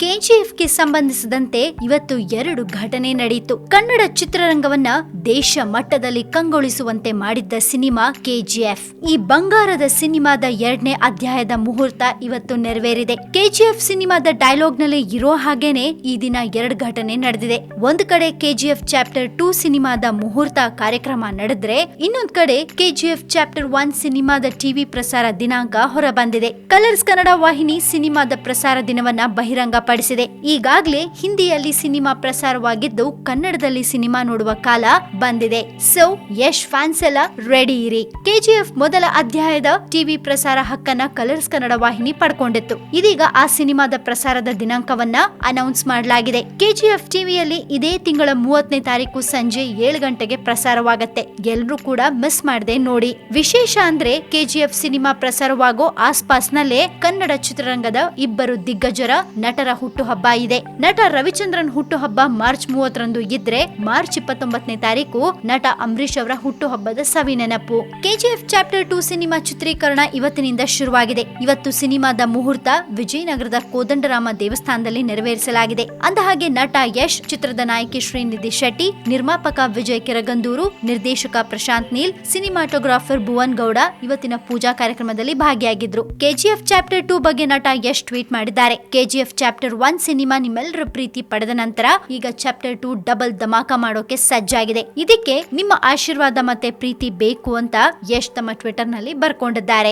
ಕೆಜಿಎಫ್ಗೆ ಸಂಬಂಧಿಸಿದಂತೆ ಇವತ್ತು 2 ಘಟನೆ ನಡೆಯಿತು. ಕನ್ನಡ ಚಿತ್ರರಂಗವನ್ನ ದೇಶ ಮಟ್ಟದಲ್ಲಿ ಕಂಗೊಳಿಸುವಂತೆ ಮಾಡಿದ್ದ ಸಿನಿಮಾ ಕೆಜಿಎಫ್. ಈ ಬಂಗಾರದ ಸಿನಿಮಾದ 2ನೇ ಅಧ್ಯಾಯದ ಮುಹೂರ್ತ ಇವತ್ತು ನೆರವೇರಿದೆ. ಕೆಜಿಎಫ್ ಸಿನಿಮಾದ ಡೈಲಾಗ್ ನಲ್ಲಿ ಇರೋ ಹಾಗೇನೆ ಈ ದಿನ 2 ಘಟನೆ ನಡೆದಿದೆ. ಒಂದು ಕಡೆ ಕೆಜಿಎಫ್ ಚಾಪ್ಟರ್ 2 ಸಿನಿಮಾದ ಮುಹೂರ್ತ ಕಾರ್ಯಕ್ರಮ ನಡೆದ್ರೆ, ಇನ್ನೊಂದ್ ಕಡೆ ಕೆಜಿಎಫ್ ಚಾಪ್ಟರ್ 1 ಸಿನಿಮಾದ ಟಿವಿ ಪ್ರಸಾರ ದಿನಾಂಕ ಹೊರಬಂದಿದೆ. ಕಲರ್ಸ್ ಕನ್ನಡ ವಾಹಿನಿ ಸಿನಿಮಾದ ಪ್ರಸಾರ ದಿನವನ್ನ ಬಹಿರಂಗ ಪಡಿಸಿದೆ. ಈಗಾಗಲೇ ಹಿಂದಿಯಲ್ಲಿ ಸಿನಿಮಾ ಪ್ರಸಾರವಾಗಿದ್ದು ಕನ್ನಡದಲ್ಲಿ ಸಿನಿಮಾ ನೋಡುವ ಕಾಲ ಬಂದಿದೆ. ಸೊ ಯಶ್ ಫ್ಯಾನ್ಸ್ ಎಲ್ಲ ರೆಡಿ ಇರಿ. ಕೆಜಿಎಫ್ ಮೊದಲ ಅಧ್ಯಾಯದ ಟಿವಿ ಪ್ರಸಾರ ಹಕ್ಕನ್ನ ಕಲರ್ಸ್ ಕನ್ನಡ ವಾಹಿನಿ ಪಡ್ಕೊಂಡಿತ್ತು. ಇದೀಗ ಆ ಸಿನಿಮಾದ ಪ್ರಸಾರದ ದಿನಾಂಕವನ್ನ ಅನೌನ್ಸ್ ಮಾಡಲಾಗಿದೆ. ಕೆಜಿಎಫ್ ಟಿವಿಯಲ್ಲಿ ಇದೇ ತಿಂಗಳ 30ನೇ ತಾರೀಕು ಸಂಜೆ 7 ಗಂಟೆಗೆ ಪ್ರಸಾರವಾಗತ್ತೆ. ಎಲ್ಲರೂ ಕೂಡ ಮಿಸ್ ಮಾಡದೆ ನೋಡಿ. ವಿಶೇಷ ಅಂದ್ರೆ ಕೆಜಿಎಫ್ ಸಿನಿಮಾ ಪ್ರಸಾರವಾಗೋ ಆಸ್ಪಾಸ್ನಲ್ಲೇ ಕನ್ನಡ ಚಿತ್ರರಂಗದ ಇಬ್ಬರು ದಿಗ್ಗಜರ ನಟರ ಹುಟ್ಟುಹಬ್ಬ ಇದೆ. ನಟ ರವಿಚಂದ್ರನ್ ಹುಟ್ಟುಹಬ್ಬ ಮಾರ್ಚ್ 30ರಂದು ಇದ್ರೆ, ಮಾರ್ಚ್ 29ನೇ ತಾರೀಕು ನಟ ಅಂಬರೀಶ್ ಅವರ ಹುಟ್ಟುಹಬ್ಬದ ಸವಿನೆನಪು. ಕೆಜಿಎಫ್ ಚಾಪ್ಟರ್ 2 ಸಿನಿಮಾ ಚಿತ್ರೀಕರಣ ಇವತ್ತಿನಿಂದ ಶುರುವಾಗಿದೆ. ಇವತ್ತು ಸಿನಿಮಾದ ಮುಹೂರ್ತ ವಿಜಯನಗರದ ಕೋದಂಡರಾಮ ದೇವಸ್ಥಾನದಲ್ಲಿ ನೆರವೇರಿಸಲಾಗಿದೆ. ಅಂದಹಾಗೆ ನಟ ಯಶ್, ಚಿತ್ರದ ನಾಯಕಿ ಶ್ರೀನಿಧಿ ಶೆಟ್ಟಿ, ನಿರ್ಮಾಪಕ ವಿಜಯ್ ಕಿರಗಂದೂರು, ನಿರ್ದೇಶಕ ಪ್ರಶಾಂತ್ ನೀಲ್, ಸಿನಿಮಾಟೋಗ್ರಾಫರ್ ಭುವನ್ ಗೌಡ ಇವತ್ತಿನ ಪೂಜಾ ಕಾರ್ಯಕ್ರಮದಲ್ಲಿ ಭಾಗಿಯಾಗಿದ್ರು. ಕೆಜಿಎಫ್ ಚಾಪ್ಟರ್ 2 ಬಗ್ಗೆ ನಟ ಯಶ್ ಟ್ವೀಟ್ ಮಾಡಿದ್ದಾರೆ. ಕೆಜಿಎಫ್ ಚಾಪ್ಟರ್ 1 ಸಿನಿಮಾ ನಿಮ್ಮೆಲ್ಲರ ಪ್ರೀತಿ ಪಡೆದ ನಂತರ ಈಗ ಚಾಪ್ಟರ್ 2 ಡಬಲ್ ಧಮಾಕ ಮಾಡೋಕೆ ಸಜ್ಜಾಗಿದೆ. ಇದಕ್ಕೆ ನಿಮ್ಮ ಆಶೀರ್ವಾದ ಮತ್ತೆ ಪ್ರೀತಿ ಬೇಕು ಅಂತ ಯಶ್ ತಮ್ಮ ಟ್ವಿಟರ್ ನಲ್ಲಿ ಬರ್ಕೊಂಡಿದ್ದಾರೆ.